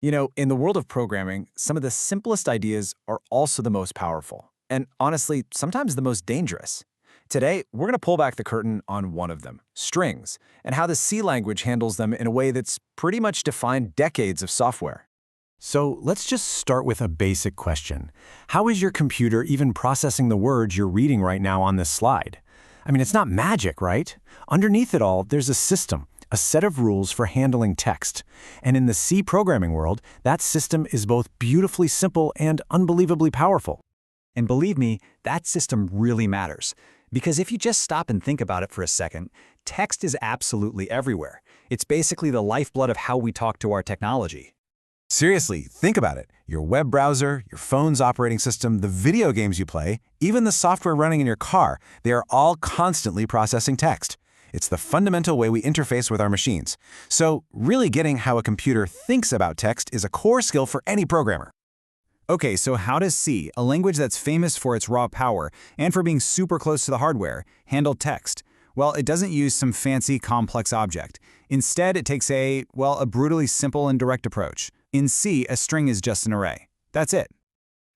In the world of programming, some of the simplest ideas are also the most powerful, and honestly, sometimes the most dangerous. Today, we're going to pull back the curtain on one of them, strings, and how the C language handles them in a way that's pretty much defined decades of software. So let's just start with a basic question. How is your computer even processing the words you're reading right now on this slide? I mean, it's not magic, right? Underneath it all, there's a system, a set of rules for handling text. And in the C programming world, that system is both beautifully simple and unbelievably powerful. And believe me, that system really matters. Because if you just stop and think about it for a second, text is absolutely everywhere. It's basically the lifeblood of how we talk to our technology. Seriously, think about it. Your web browser, your phone's operating system, the video games you play, even the software running in your car, they are all constantly processing text. It's the fundamental way we interface with our machines. So, really getting how a computer thinks about text is a core skill for any programmer. Okay, so how does C, a language that's famous for its raw power and for being super close to the hardware, handle text? Well, it doesn't use some fancy, complex object. Instead, it takes a brutally simple and direct approach. In C, a string is just an array. That's it.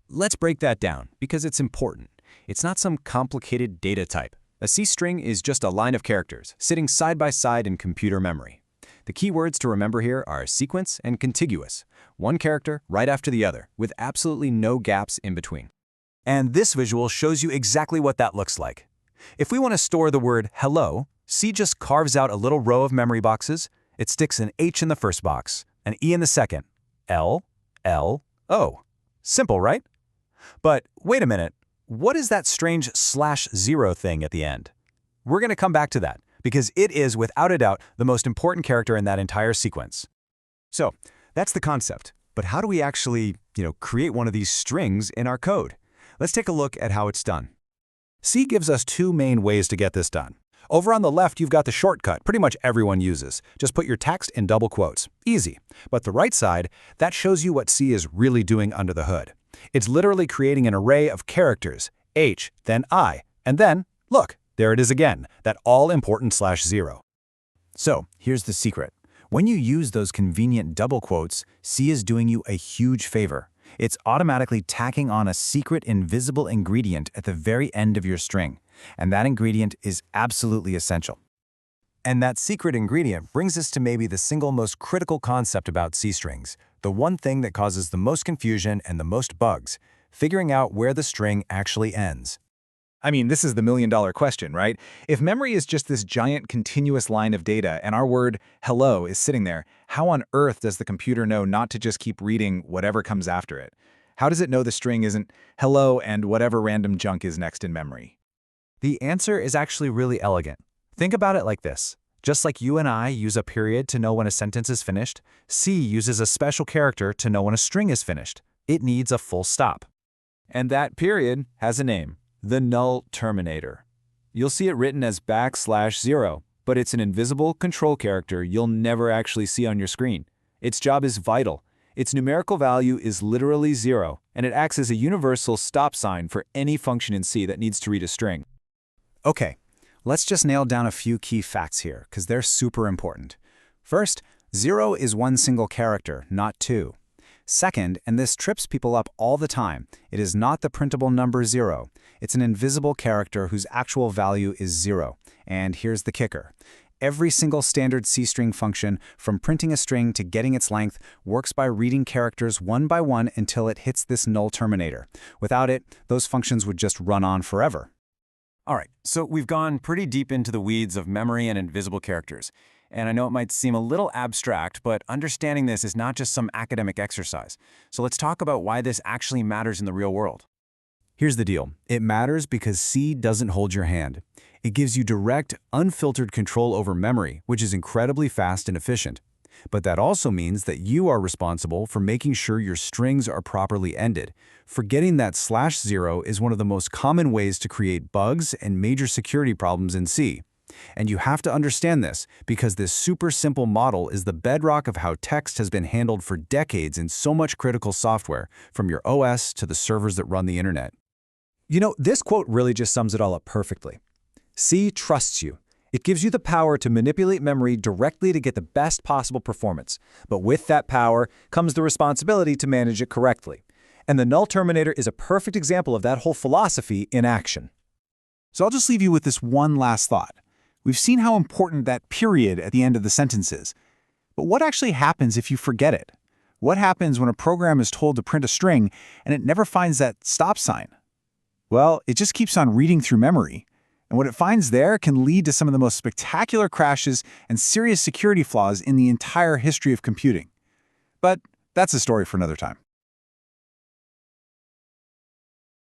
Let's break that down, because it's important. It's not some complicated data type. A C string is just a line of characters, sitting side by side in computer memory. The key words to remember here are sequence and contiguous, one character right after the other, with absolutely no gaps in between. And this visual shows you exactly what that looks like. If we want to store the word hello, C just carves out a little row of memory boxes. It sticks an H in the first box, an E in the second, L, L, O. Simple, right? But wait a minute, what is that strange /0 thing at the end? We're going to come back to that, because it is, without a doubt, the most important character in that entire sequence. So, that's the concept. But how do we actually, create one of these strings in our code? Let's take a look at how it's done. C gives us two main ways to get this done. Over on the left, you've got the shortcut pretty much everyone uses. Just put your text in double quotes. Easy. But the right side, that shows you what C is really doing under the hood. It's literally creating an array of characters, H, then I, and then, look, there it is again, that all-important /0. So, here's the secret. When you use those convenient double quotes, C is doing you a huge favor. It's automatically tacking on a secret invisible ingredient at the very end of your string. And that ingredient is absolutely essential. And that secret ingredient brings us to maybe the single most critical concept about C strings, the one thing that causes the most confusion and the most bugs, figuring out where the string actually ends. I mean, this is the million-dollar question, right? If memory is just this giant continuous line of data and our word hello is sitting there, how on earth does the computer know not to just keep reading whatever comes after it? How does it know the string isn't hello and whatever random junk is next in memory? The answer is actually really elegant. Think about it like this. Just like you and I use a period to know when a sentence is finished, C uses a special character to know when a string is finished. It needs a full stop. And that period has a name. The null terminator. You'll see it written as \0, but it's an invisible control character you'll never actually see on your screen. Its job is vital. Its numerical value is literally 0, and it acts as a universal stop sign for any function in C that needs to read a string. Okay, let's just nail down a few key facts here, because they're super important. First, 0 is one single character, not two. Second, and this trips people up all the time, it is not the printable number 0. It's an invisible character whose actual value is 0. And here's the kicker. Every single standard C string function, from printing a string to getting its length, works by reading characters one by one until it hits this null terminator. Without it, those functions would just run on forever. All right, so we've gone pretty deep into the weeds of memory and invisible characters. And I know it might seem a little abstract, but understanding this is not just some academic exercise. So let's talk about why this actually matters in the real world. Here's the deal. It matters because C doesn't hold your hand. It gives you direct, unfiltered control over memory, which is incredibly fast and efficient. But that also means that you are responsible for making sure your strings are properly ended. Forgetting that /0 is one of the most common ways to create bugs and major security problems in C. And you have to understand this, because this super simple model is the bedrock of how text has been handled for decades in so much critical software, from your OS to the servers that run the internet. This quote really just sums it all up perfectly. C trusts you. It gives you the power to manipulate memory directly to get the best possible performance. But with that power comes the responsibility to manage it correctly. And the null terminator is a perfect example of that whole philosophy in action. So I'll just leave you with this one last thought. We've seen how important that period at the end of the sentence is. But what actually happens if you forget it? What happens when a program is told to print a string and it never finds that stop sign? Well, it just keeps on reading through memory. And what it finds there can lead to some of the most spectacular crashes and serious security flaws in the entire history of computing. But that's a story for another time.